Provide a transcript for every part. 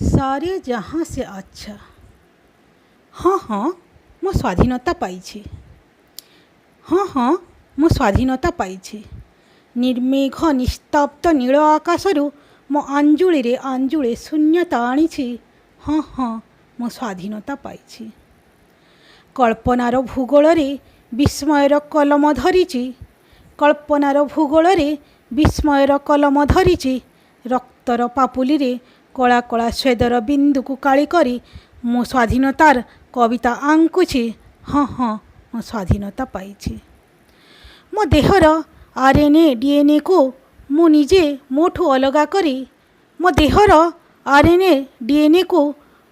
सारे जहाँ से अच्छा। हाँ हाँ ମୁଁ ସ୍ୱାଧୀନତା ପାଇଛି। ହଁ ହଁ ମୁଁ ସ୍ୱାଧୀନତା ପାଇଛି। ନିର୍ମେଘ ନିସ୍ତବ୍ଧ ନୀଳ ଆକାଶରୁ ମୋ ଆଞ୍ଜୁଳିରେ ଆଞ୍ଜୁଳେ ଶୂନ୍ୟତା ଆଣିଛି। ହଁ ହଁ ମୁଁ ସ୍ୱାଧୀନତା ପାଇଛି। କଳ୍ପନାର ଭୂଗୋଳରେ ବିସ୍ମୟର କଲମ ଧରିଛି। କଳ୍ପନାର ଭୂଗୋଳରେ ବିସ୍ମୟର କଲମ ଧରିଛି। ରକ୍ତର ପାପୁଲିରେ କଳା କଳା ସ୍ୱେଦର ବିନ୍ଦୁକୁ କାଳି କରି ମୁଁ ସ୍ୱାଧୀନତାର କବିତା ଆଙ୍କୁଛି। ହଁ ହଁ ମୁଁ ସ୍ୱାଧୀନତା ପାଇଛି। ମୋ ଦେହର RNA DNAକୁ ମୁଁ ନିଜେ ମୋଠୁ ଅଲଗା କରି ମୋ ଦେହର RNA DNAକୁ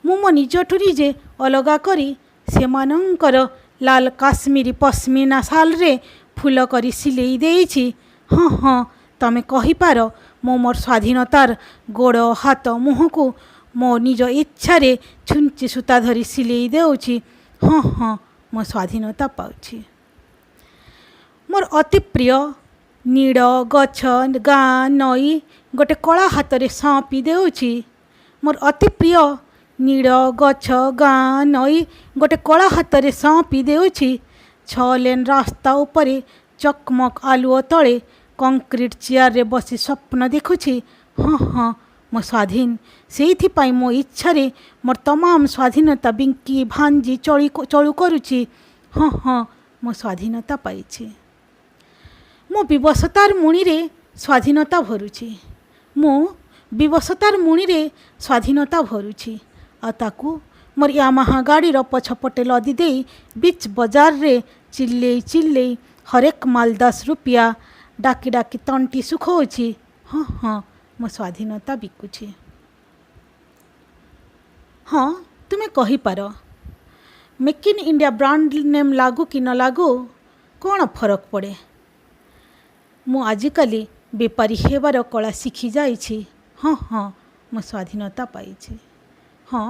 ମୁଁ ମୋ ନିଜଠୁ ନିଜେ ଅଲଗା କରି ସେମାନଙ୍କର ଲାଲ କାଶ୍ମୀରୀ ପଶ୍ମିନା ଶାଲରେ ଫୁଲ କରି ସିଲେଇ ଦେଇଛି। ହଁ ହଁ ତମେ କହିପାର ମୁଁ ମୋର ସ୍ୱାଧୀନତାର ଗୋଡ଼ ହାତ ମୁହଁକୁ ମୋ ନିଜ ଇଚ୍ଛାରେ ଛୁଞ୍ଚି ସୂତା ଧରି ସିଲେଇ ଦେଉଛି। ହଁ ହଁ ମୁଁ ସ୍ୱାଧୀନତା ପାଉଛି। ମୋର ଅତି ପ୍ରିୟ ନୀଡ଼ ଗଛ ଗାଁ ନଈ ଗୋଟେ କଳା ହାତରେ ସଅଁପି ଦେଉଛି। ମୋର ଅତି ପ୍ରିୟ ନୀଡ଼ ଗଛ ଗାଁ ନଈ ଗୋଟେ କଳା ହାତରେ ସଅଁପି ଦେଉଛି। 6 ଲେନ୍ ରାସ୍ତା ଉପରେ ଚକମକ ଆଲୁଅ ତଳେ କଂକ୍ରିଟ ଚେୟାରରେ ବସି ସ୍ୱପ୍ନ ଦେଖୁଛି। ହଁ ହଁ ମୁଁ ସ୍ୱାଧୀନ। ସେଇଥିପାଇଁ ମୋ ଇଚ୍ଛାରେ ମୋର ତମାମ ସ୍ୱାଧୀନତା ବିଙ୍କି ଭାଞ୍ଜି ଚଳୁ କରୁଛି। ହଁ ହଁ ମୁଁ ସ୍ୱାଧୀନତା ପାଇଛି। ମୁଁ ବିବଶତାର ମୁଣିରେ ସ୍ୱାଧୀନତା ଭରୁଛି। ମୁଁ ବିବଶତାର ମୁଣିରେ ସ୍ୱାଧୀନତା ଭରୁଛି। ଆଉ ତାକୁ ମୋର ୟାମାହା ଗାଡ଼ିର ପଛପଟେ ଲଦି ଦେଇ ବିଚ୍ ବଜାରରେ ଚିଲେଇ ଚିଲେଇ ହରେକ ମାଲ 10 ରୁପିଆ ଡାକି ଡାକି ତଣ୍ଟି ଶୁଖଉଛି। ହଁ ହଁ ମୁଁ ସ୍ୱାଧୀନତା ବିକୁଛି। ହଁ ତୁମେ କହିପାର make in India brand name ଲାଗୁ କି ନ ଲାଗୁ କ'ଣ ଫରକ ପଡ଼େ? ମୁଁ ଆଜିକାଲି ବେପାରୀ ହେବାର କଳା ଶିଖିଯାଇଛି। ହଁ ହଁ ମୁଁ ସ୍ୱାଧୀନତା ପାଇଛି। ହଁ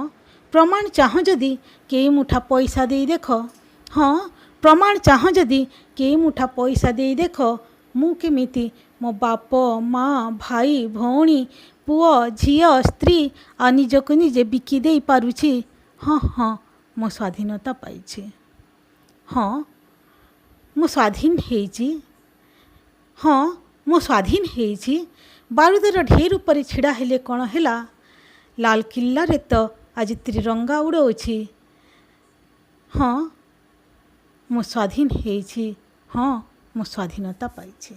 ପ୍ରମାଣ ଚାହଁ ଯଦି କେଇ ମୁଠା ପଇସା ଦେଇ ଦେଖ। ହଁ ପ୍ରମାଣ ଚାହଁ ଯଦି କେଇ ମୁଠା ପଇସା ଦେଇ ଦେଖ ମୁଁ କେମିତି ମୋ ବାପ ମା ଭାଇ ଭଉଣୀ ପୁଅ ଝିଅ ସ୍ତ୍ରୀ ଆଉ ନିଜକୁ ନିଜେ ବିକି ଦେଇ ପାରୁଛି। ହଁ ହଁ ମୁଁ ସ୍ୱାଧୀନତା ପାଇଛି। ହଁ ମୁଁ ସ୍ୱାଧୀନ ହେଇଛି। ହଁ ମୁଁ ସ୍ୱାଧୀନ ହେଇଛି। ବାରୁଦର ଢେର ଉପରେ ଛିଡ଼ା ହେଲେ କ'ଣ ହେଲା? ଲାଲକିଲ୍ଲାରେ ତ ଆଜି ତ୍ରିରଙ୍ଗା ଉଡ଼ଉଛି। ହଁ ମୁଁ ସ୍ୱାଧୀନ ହେଇଛି। ହଁ ମୁଁ ସ୍ୱାଧୀନତା ପାଇଛି।